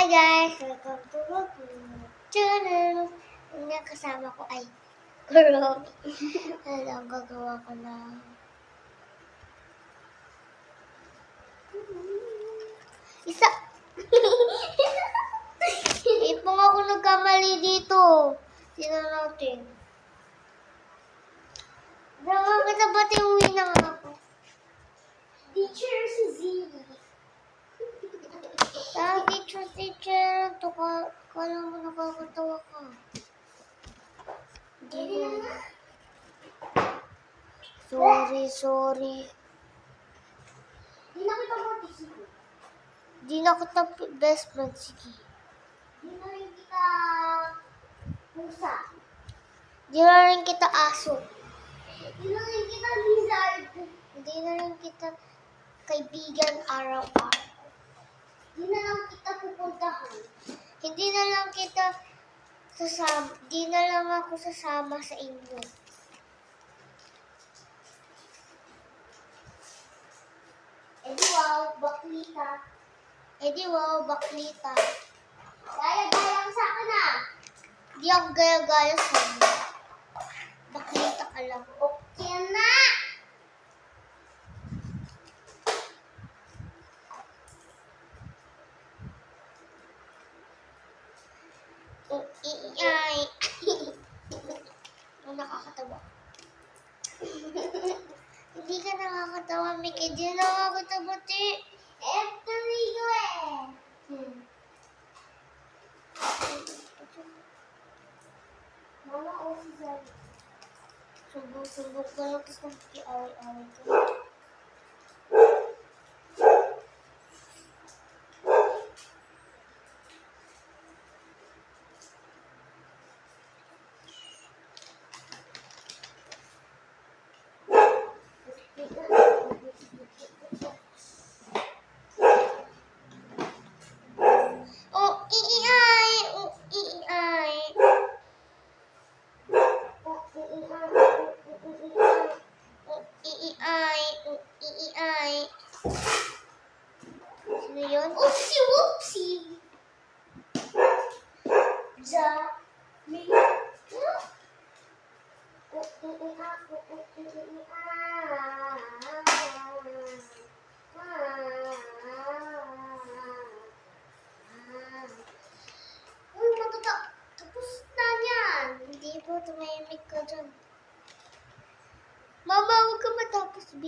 Hi guys! Welcome to my channel. Yung kasama ko ay Kurog. Ang gagawa ko ng isa. Ipong ako nagkamali dito. Tingnan natin. Bakit ba't iuwi na nga ako? Teacher si Zee. Teacher. Kala mo nakakatawa ka. Sorry. Di na kita mag-sige. Di na kita best friend, sige. Di na rin kita pusa. Di na rin kita aso. Di na rin kita lizard. Di na rin kita kaibigan araw-araw. Di na lang kita pupuntahan. Hindi na lang kita sasama. Di na lang ako sasama sa inyo. Edi wow, baklita. Gaya-gaya ka sa akin ah. Di ako gaya-gaya sa inyo. Baklita ka lang. Okay na! Iay. Nakakatawa. Hindi ka nakakatawa, Mickey. Di nakakatawa, ti. Terigo eh. Mama, officer. Sumbong ka lang, tapos nakikiaway-away ka. Sino yun? Oopsie! Tapos na yan. Hindi po, tumahimik ka dyan. Mama, huwag ka matapos, B.